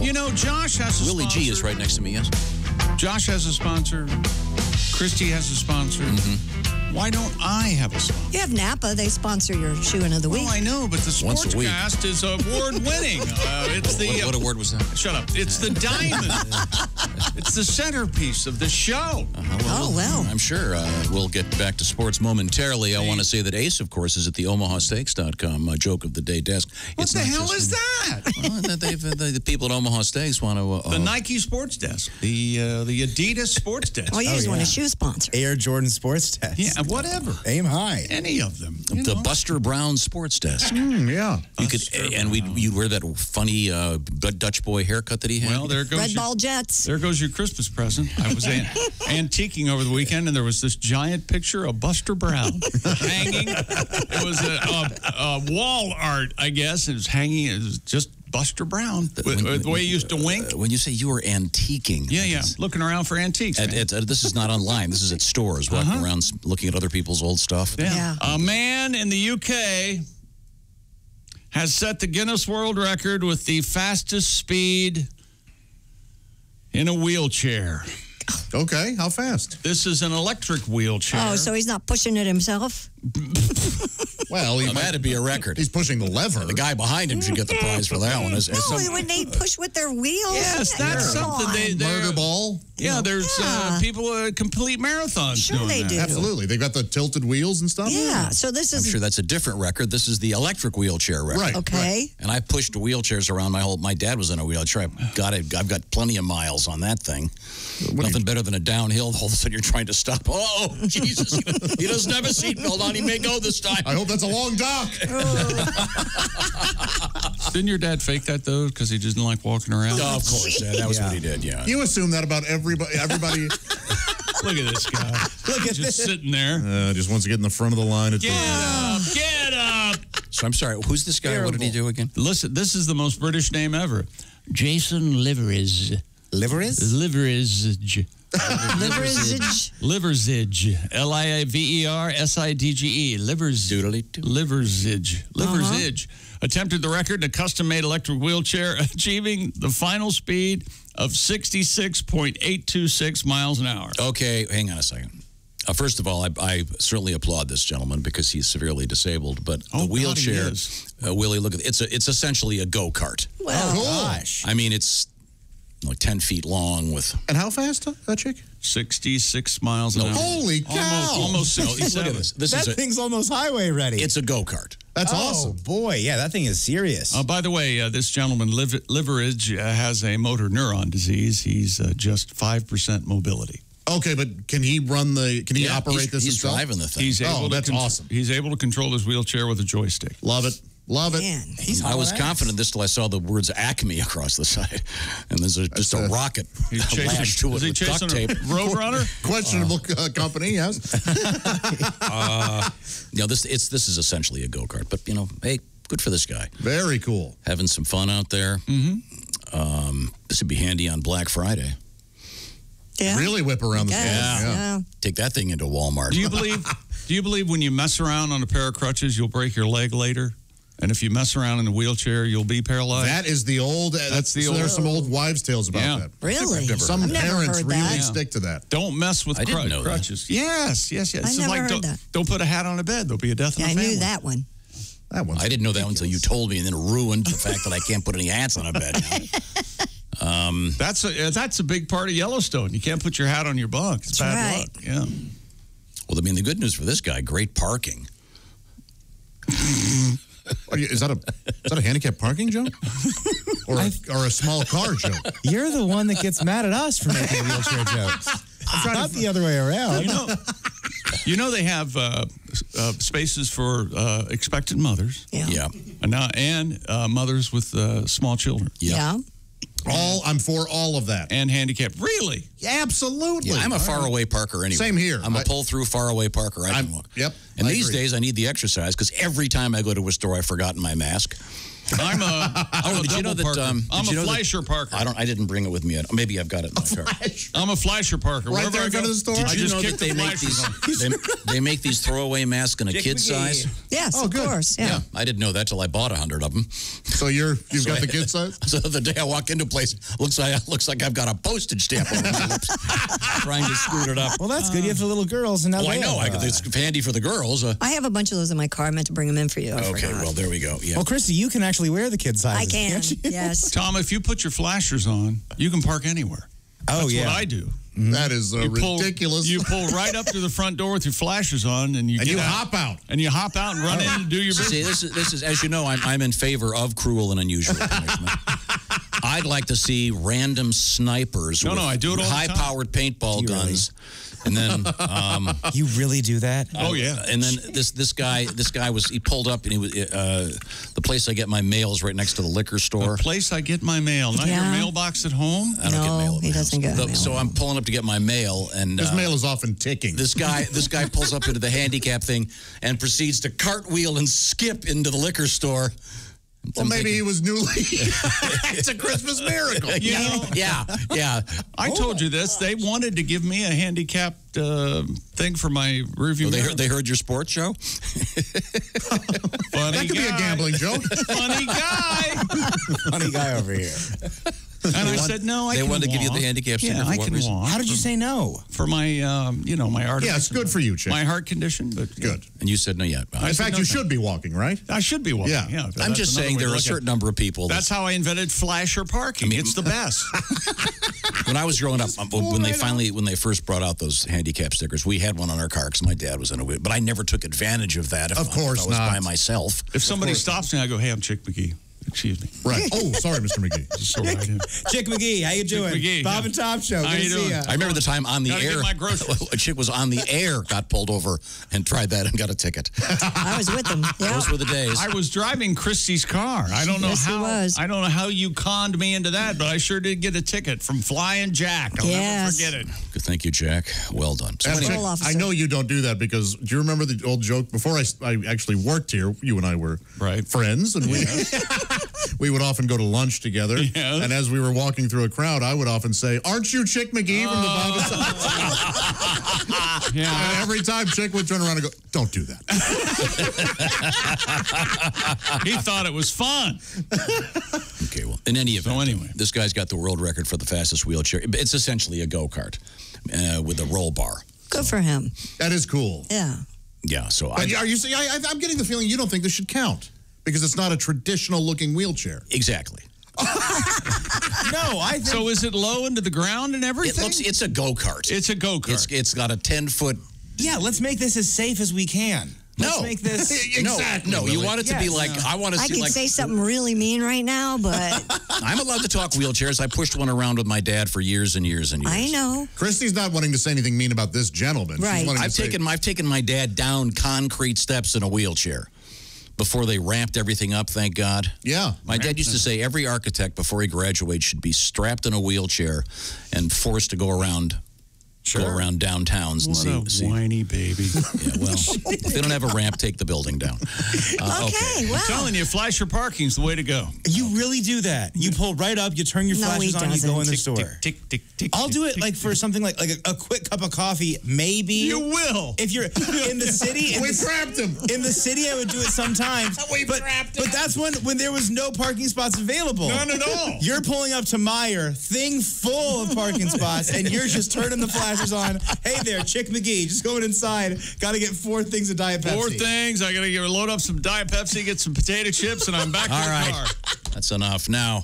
wonderful. You know, Josh has a Willie sponsor. G is right next to me, yes? Josh has a sponsor. Christy has a sponsor. Why don't I have a sponsor? You have Napa. They sponsor your shoe-in of the week. Well, I know, but the Once a week. Sportscast is award-winning. It's the... What award was that? Shut up. It's the diamond. It's the centerpiece of the show. Well. I'm sure we'll get back to sports momentarily. I want to say that Ace, of course, is at the omahasteaks.com joke of the day desk. What the hell is that? Well, the people at Omaha Steaks want to... The Nike Sports Desk. The Adidas Sports Desk. Oh, you just want a shoe sponsor. Air Jordan Sports Desk. Yeah, whatever. Aim high. Any of them. The Buster Brown Sports Desk. Yeah. You could, and you'd wear that funny Dutch boy haircut that he had. Well, there goes Red Ball Jets. There goes your Christmas present. I was antiquing over the weekend, and there was this giant picture of Buster Brown hanging. It was a wall art, I guess. It was hanging. It was just Buster Brown, the way he used to wink. When you say you were antiquing. Yeah. Looking around for antiques. This is not online. This is at stores, walking around looking at other people's old stuff. Yeah. A man in the UK has set the Guinness World Record with the fastest speed in a wheelchair. Okay, how fast? This is an electric wheelchair. Oh, so he's not pushing it himself? Well, that'd be a record. He's pushing the lever. The guy behind him should get the prize for that one. When they push with their wheels. Yes, that's something they murder ball. Yeah, there's people complete marathons. Sure doing they that. do. Absolutely. They've got the tilted wheels and stuff. Yeah, so this is... I'm sure that's a different record. This is the electric wheelchair record. Right. Okay. And I pushed wheelchairs around my dad was in a wheelchair. I've got plenty of miles on that thing. Nothing better than a downhill. All of a sudden you're trying to stop. Oh, Jesus. He doesn't have a seatbelt on. He may go this time. I hope that's a long dock. Didn't your dad fake that, though, because he didn't like walking around? Oh, of course. That was what he did, yeah. You assume that about everybody. Look at this guy. Look at Just sitting there. Just wants to get in the front of the line. Get up! Get up! So I'm sorry. Who's this guy? Terrible. What did he do again? Listen, this is the most British name ever. Jason Liveridge. Liveris? Liveridge. Liveridge. Liveridge. Liversidge. Liveridge. Attempted the record in a custom-made electric wheelchair, achieving the final speed of 66.826 miles an hour. Okay, hang on a second. First of all, I certainly applaud this gentleman because he's severely disabled. But the wheelchair, Willie, look at it. It's essentially a go-kart. Well, Gosh. I mean, it's like 10 feet long with... And how fast, that chick? 66 miles an hour. Holy cow. Almost 67. Look at this. That thing's almost highway ready. It's a go-kart. That's awesome. Oh, boy. Yeah, that thing is serious. By the way, this gentleman, Liveridge, has a motor neuron disease. He's just 5% mobility. Okay, but can he operate this He's himself? driving the thing. He's able that's awesome. He's able to control his wheelchair with a joystick. Love it. Love it. man. I was confident this till I saw the words Acme across the side. And there's just a rocket lashed to it with duct tape. Roadrunner? Questionable company, yes. This is essentially a go-kart. But, hey, good for this guy. Very cool. Having some fun out there. This would be handy on Black Friday. Yeah. Really whip around the Yeah. Take that thing into Walmart. Do you believe when you mess around on a pair of crutches, you'll break your leg later? And if you mess around in a wheelchair, you'll be paralyzed? That is the old... There's some old wives' tales about that. Really? Some parents really stick to that. Don't mess with crutches. Yes. I never heard that. Don't put a hat on a bed. There'll be a death in the family. I knew that one. I didn't know that until you told me, and then ruined the fact that I can't put any hats on a bed. That's a big part of Yellowstone. You can't put your hat on your bunk. It's bad luck. Yeah. Well, the good news for this guy, great parking. Is that a handicap parking joke? Or a small car joke? You're the one that gets mad at us for making wheelchair jokes. Not the other way around. They have spaces for expectant mothers. Yeah. And mothers with small children. Yeah. I'm for all of that. And handicapped. Really? Yeah, absolutely. Yeah, I'm a faraway parker anyway. Same here. I'm a pull-through faraway parker. Yep. And these days, I need the exercise because every time I go to a store, I've forgotten my mask. I'm a did you know double that, parker. I'm did you a know that- flasher parker. I didn't bring it with me yet. Maybe I've got it in my car. I'm a flasher parker. Right Wherever there I in front go, of the store? Did I you just know kick that they the make flashers on. they make these throwaway masks in a kid size? Yes, Oh, of good. course. Yeah. Yeah, I didn't know that till I bought 100 of them. So you've got the kid size? So the day I walk into a place, looks like I've got a postage stamp over my lips, trying to scoot it up. Well, that's good. You have the little girls, and now Oh, I they know. have, It's handy for the girls. I have a bunch of those in my car. I meant to bring them in for you. I Okay, forgot. well, there we go. Yeah. Well, Christy, you can actually wear the kid sizes. I can. can't you? Yes. Tom, if you put your flashers on, you can park anywhere. Oh, That's yeah. what I do. That is Pull- ridiculous. You pull right up to the front door with your flashers on, and you and get you out, hop out. and you hop out and run in and do your business. See, this is as you know, I'm in favor of cruel and unusual punishment. I'd like to see random snipers with I do it all the time. high-powered paintball Do you really? guns. And then, You really do that? Oh yeah. and then this guy he pulled up and he was the place I get my mail is right next to the liquor store. The place I get my mail, not your Yeah. mailbox at home. I don't get No, mail. at he my doesn't house. get mail. So I'm pulling up to get my mail, and His mail is often ticking. this guy pulls up into the handicap thing and proceeds to cartwheel and skip into the liquor store. Well, maybe he was newly. It's a Christmas miracle. You know, Yeah. I told you this. They wanted to give me a handicapped thing for my review. They heard your sports show. Funny That could be a guy. gambling joke. Funny guy. Funny guy over here. And I said, no, I They can wanted to give you the walk. handicap sticker Yeah, for I what can reason? walk. How did you say no? For my, my arteries. Yeah, it's good for you, Chick. My heart condition, but Good. And you said no yet. In fact, you should be walking, right? I should be walking. Yeah. Yeah. I'm that's just another saying way to there are a look at certain it. number of people. That's how I invented flasher parking. It's the best. When I was growing up, when they first brought out those handicap stickers, we had one on our car because my dad was in a wheel. But I never took advantage of that. Of course if I was not. by myself. If somebody stops me, I go, hey, I'm Chick McGee. Excuse me. Right. Oh, sorry, Mr. McGee. Just so right in. Chick McGee, how you doing? McGee, Bob yeah. and Tom Show. How Good to you see doing? ya. I remember the time on the Gotta air, get my groceries. a chick was on the air, got pulled over, and tried that and got a ticket. I was with them. Yeah. Those were the days. I was driving Christy's car. I don't know Yes, he how. was. I don't know how you conned me into that, but I sure did get a ticket from Flying Jack. I'll never Yes. forget it. Good, thank you, Jack. Well done. So And anyway, Parole officer. I know you don't do that because do you remember the old joke? Before I actually worked here, you and I were Right. friends, and we would often go to lunch together. Yes. And as we were walking through a crowd, I would often say, "Aren't you Chick McGee from the Bob and Tom?" Yeah. And every time Chick would turn around and go, "Don't do that." He thought it was fun. okay, well, in any event, anyway. this guy's got the world record for the fastest wheelchair. It's essentially a go-kart with a roll bar. Good for him. That is cool. Yeah. Yeah, so But are you saying? I'm getting the feeling you don't think this should count because it's not a traditional-looking wheelchair. exactly. No, I think. So is it low into the ground and everything? It's a go-kart. It's a go-kart. It's got a 10-foot. Yeah, let's make this as safe as we can. Let's No. make this. Exactly. No, you Willie. want it to be Yes. like, I want to I see could like. say something really mean right now, but I'm allowed to talk wheelchairs. I pushed one around with my dad for years and years and years. I know. Christy's not wanting to say anything mean about this gentleman. She's Right. wanting to I've say- taken my dad down concrete steps in a wheelchair before they ramped everything up, thank God. Yeah. My dad used to say every architect before he graduates should be strapped in a wheelchair and forced to go around downtowns and What a see. whiny baby. Yeah, well, if they don't have a ramp, take the building down. Okay, well. I'm telling you, flasher parking's the way to go. You really do that. You pull right up, you turn your No, he flashes on, you go in the doesn't. store. Tick, tick, tick, I'll tick, do it tick, like for something like a quick cup of coffee, maybe. You will. If you're in the city, We trapped him. in the city, I would do it sometimes. But that's when there was no parking spots available. None at all. You're pulling up to Meyer, thing full of parking spots, and you're just turning the flashers on. Hey there, Chick McGee, just going inside. Got to get 4 things of Diet Pepsi. 4 things. I got to load up some Diet Pepsi, get some potato chips, and I'm back All to the right. car. That's enough. Now,